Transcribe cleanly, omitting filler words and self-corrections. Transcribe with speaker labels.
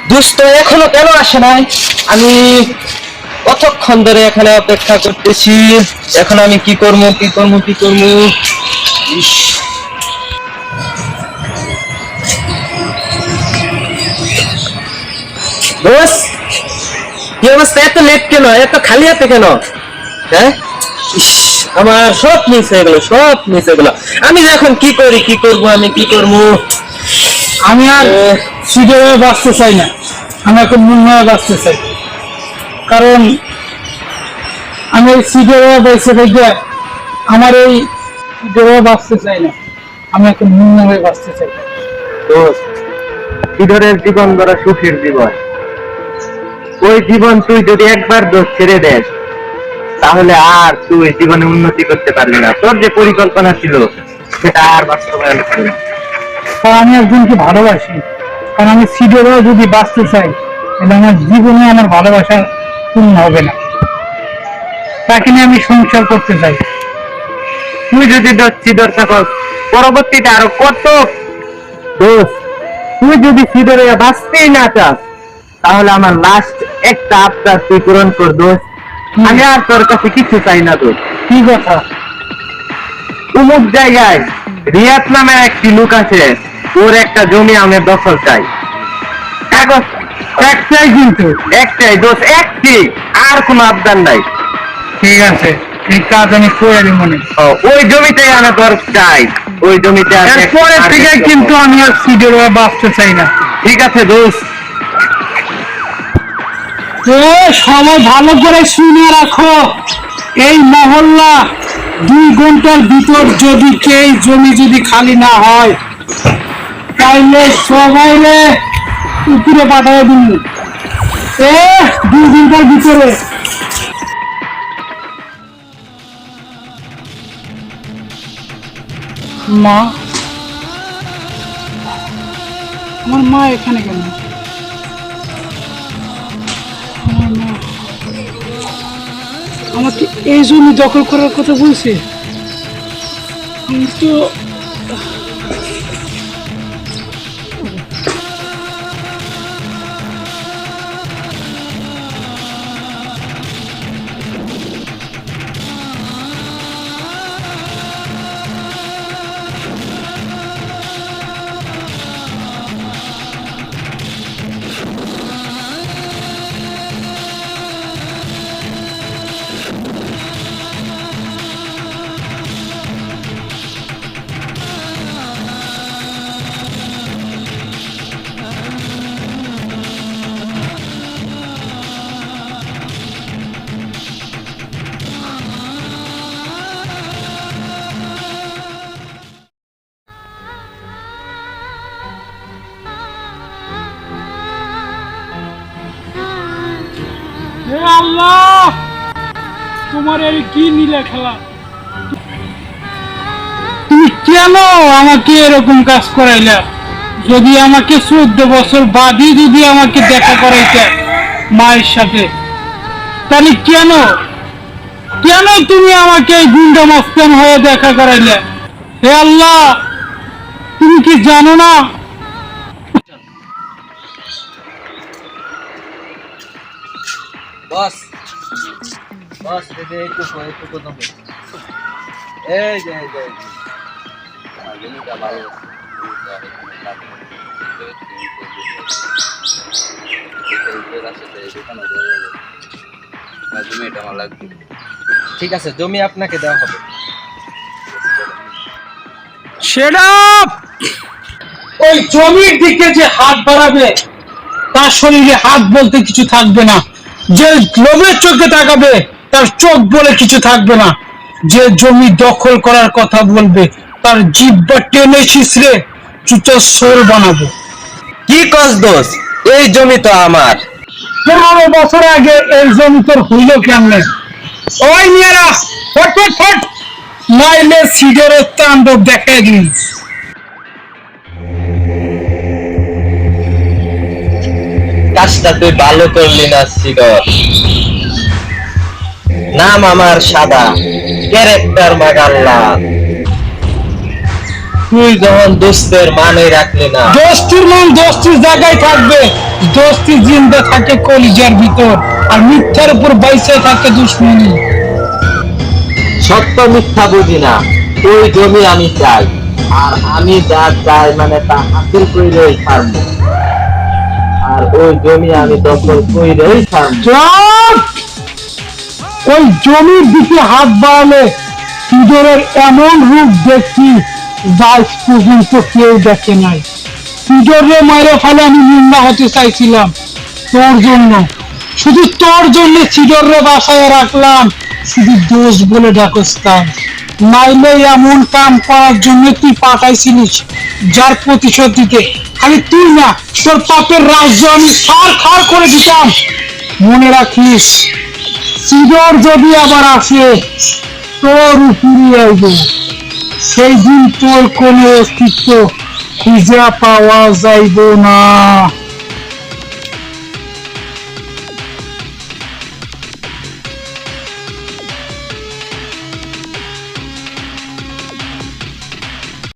Speaker 1: দোস্ত এখনো কেন আসে নাই? আমি কতক্ষণ ধরে এখানে অপেক্ষা করতেছি। এখন আমি কি করবো? ইস, দোস্ত কি অবস্থা? এত লেট কেন? এত খালি হাতে কেন? হ্যাঁ, ইস, আমার সব মিস হয়ে গেল। আমি যে এখন কি করবো? আমি কি করবো?
Speaker 2: আমি আর সিধে হয়ে বাঁচতে চাই না, আমি এখন মন হয়ে বাঁচতে চাই। কারণ আমি এই সিধে হয়ে বেঁচে থেকে আমার এই সিধে হয়ে বাঁচতে চাই না, আমি এখন মন হয়ে বাঁচতে চাই।
Speaker 1: দোস্ত, ইধরের জীবন ধরা সুখের জীবন। ওই জীবন তুই যদি একবার দোষ ছেড়ে দেস, তাহলে আর তুই জীবনে উন্নতি করতে পারবি না। তোর যে পরিকল্পনা ছিল সেটা আর বাস্তবায়ন করবে না।
Speaker 2: কারণ আমি একজনকে ভালোবাসি, কারণ আমি সিধে হয়ে যদি বাঁচতে চাই তাহলে আমার জীবনে আমার ভালোবাসা পূর্ণ হবে না, তাকে নিয়ে আমি সংসার করতে চাই।
Speaker 1: তুই যদি সিধর থাকস, পরবর্তীতে আরো কত দোষ। তুই যদি সিধরে বাঁচতেই না চাস, তাহলে আমার লাস্ট একটা আবদার তুই পূরণ কর দোষ। আমি আর তোর কাছে কিছু চাই না। তোর
Speaker 2: কি কথা?
Speaker 1: অমুক জায়গায় রিয়াদ নামে একটি লোক আছে, ওর একটা জমি আমি দখল চাই। কাগজ
Speaker 2: একটাই কিন্তু,
Speaker 1: একটাই দোষ, একটি, আর কোনো আবদার নাই।
Speaker 2: ঠিক আছে, এই কাজ আমি করে দিই মনে।
Speaker 1: ওই জমিটাই আমি তোর চাই। ওই জমিতে
Speaker 2: এরপরের থেকে কিন্তু আমি আর সিডের হয়ে বাঁচতে চাই না।
Speaker 1: ঠিক আছে দোস্ত।
Speaker 2: তো সবাই ভালো করে শুনে রাখো, এই মহল্লা 2 ঘন্টার ভিতর যদি এই জমি যদি খালি না হয়, তাইলে সবাই রে উপরে পাঠায় দিন। 2 ঘন্টার ভিতরে। মা, আমার মা এখানে কেন? আমার মা আমাকে এই জমি দখল করার কথা বলছে, কিন্তু হে আল্লাহ, তোমার এই কি নীলা খেলা? তুমি কেন আমাকে এরকম কাজ করাইলা? যদি আমাকে 14 বছর বাদই যদি আমাকে দেখা করাইতে মায়ের সাথে, তাহলে কেন কেন তুমি আমাকে এই গুন্ডা মাস্তান হয়ে দেখা করাইলে? হে আল্লাহ, তুমি কি জানো না?
Speaker 1: বস, বস, একটু দেবে। এই যে জমিটা ভালো। জমিটা আমার লাগবে। ঠিক আছে, জমি আপনাকে দেওয়া হবে।
Speaker 2: সেটা ওই জমির দিকে যে হাত বাড়াবে, তার শরীরে হাত বলতে কিছু থাকবে না। যে লোভের চোখে তাকাবে, তার চোখ বলে কিছু থাকবে না। যে জমি দখল করার কথা বলবে, তার জিহ্বা টেনে ছিঁচড়ে চুচা সোল বানাবো।
Speaker 1: কি কস দোষ? এই জমি তো আমার।
Speaker 2: 15 বছর আগে এই জমি তোর হইল কেমনে? ওই মেয়েরা ফট, নাইলে সিগারের তাণ্ডব দেখাই দিন।
Speaker 1: কাজটা তুই ভালো করলি না সিডর। নাম আমার সাদা, ক্যারেক্টার মাগাল্লা। তুই যখন দোস্তের মানে রাখলি না,
Speaker 2: দোস্তির মান দোস্তির জায়গায় থাকবে, দোস্তি জিন্দা থাকে কলিজার ভিতর, আর মিথ্যার উপর বাইসে থাকে দুশ্মনী।
Speaker 1: সত্য মিথ্যা বুঝি না, ওই জমি আমি চাই, আর আমি যা চাই মানে তা হাসিল কইরেই ছাড়বো, আর ওই জমি আমি দখল কইরেই ছাড়বো।
Speaker 2: চুপ! ওই জমির দিকে হাত বাড়ালে সিডরের এমন রূপ দেখি যা আজ পর্যন্ত কেউ দেখে নাই। সিডরে মারে ফেলে আমি নিন্দা হতে চাইছিলাম তোর জন্য, শুধু তোর জন্য সিডরে বাসায় রাখলাম, শুধু দোষ বলে ডাকস্তাম। নাইলে এমন কাম করার জন্য তুই পাঠাইছিলিস যার প্রতিশোধ দিতে। খালি তুই না, তোর পাপের রাজ্য আমি সার খার করে দিতাম। মনে রাখিস, সিডর যদি আবার আসে তোর উপরে আসবে, সেই দিন তোর কোনো অস্তিত্ব খুঁজে পাওয়া যাইব না।